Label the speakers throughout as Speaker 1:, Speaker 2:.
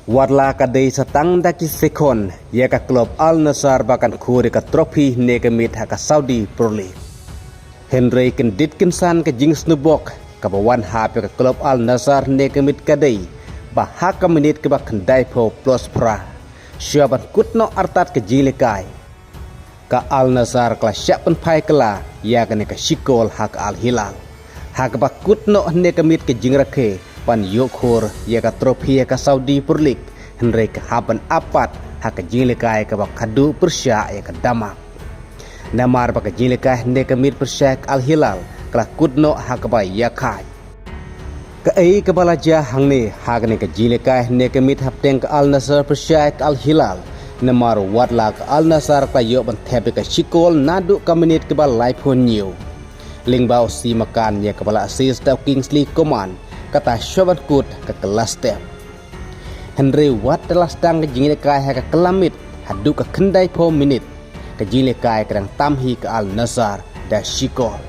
Speaker 1: Warla kadai satang daki sekon ya ka klub Al Nassr bahkan kuri ka trofi negamit haka Saudi Pro League. Henry kendit kinsan ke jing snubok ka bawan hape ka klub Al Nassr negamit kadai bahaka menit ke bak kendai po plus pra. Syaban kutno artat ke jilikai. Ka Al Nassr kala syapan pai kala ya ka shikol hak Al Hilal. Hak bak kutno negamit ke jing rakhe pan yokhor ya ka trofi ya ka Saudi Pro League Henry ka haban apat haka jilikai ka bakadu persya ya ka damak namar baka jilikai ne ka mit persya Al Hilal kala kudno haka ba ya khai ka ai ka balaja hangne haka ne ka jilikai ne ka mit hapteng ka Al Nassr persya Al Hilal namar wadla ka Al Nassr ka yo ban thebe ka shikol nadu ka menit ka ba live on new lingbao si makan ya ka bala assist Kingsley Coman kata Syaban Kut ke kelas step Henry Watt telah sedang ke jilikai haka kelamit hadu ke kendai po minit ke jilikai kadang tamhi ke Al Nassr dan shikol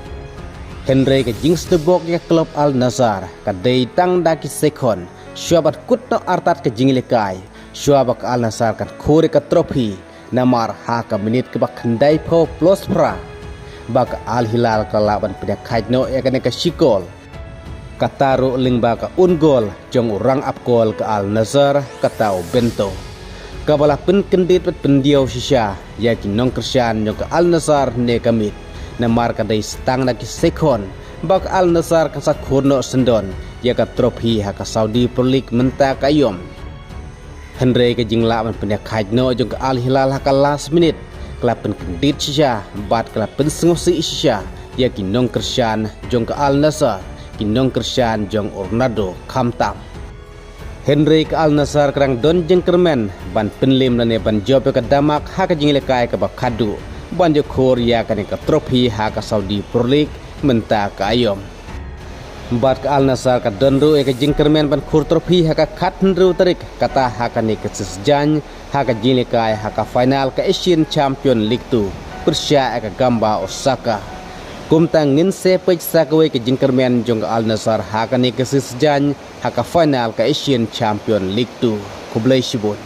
Speaker 1: Henry ke jing stebok ke klub Al Nassr ke day tang daki sekon Syaban Kut no artat ke jilikai Syaban ke Al Nassr kan kore ke trofi namar haka minit ke bak kendai po plus pra bak Al Hilal ke laban penyakait no ya ke shikol Kataru lingba ka ungol jong orang apkol ke Al Nassr katau bento kabala pen kendit pet pendiau sisya ya kinong kersian jong ke Al Nassr ne kamit namar ka dai stang na ki sekon bak Al Nassr ka sakhono sendon ya ka trofi ha ka Saudi Pro League menta kayom Henry ka jingla man penya khajno jong ke Al Hilal ha ka last minute kala pen kendit sisya bat kala pen sengosi sisya ya kinong kersian jong ke Al Nassr kinong kersian jong Ornado Kamtam Henry ke Al Nassr kerang don jeng kermen ban penlim lane ban job ke damak haka jinglekai ke bakadu ban jo Korea kan ke trofi haka Saudi Pro League menta ke ayom bat ke Al Nassr ke donru ke jeng kermen ban kur trofi haka khat hendru tarik kata haka ni ke sesjan haka jinglekai haka final ke Asian Champion League 2 persya ke Gamba Osaka Kumtang ngin se pej sakwe ke jingkermen jong Al Nassr haka ni ke sesjan haka final ke Asian Champion League 2 kublai shibut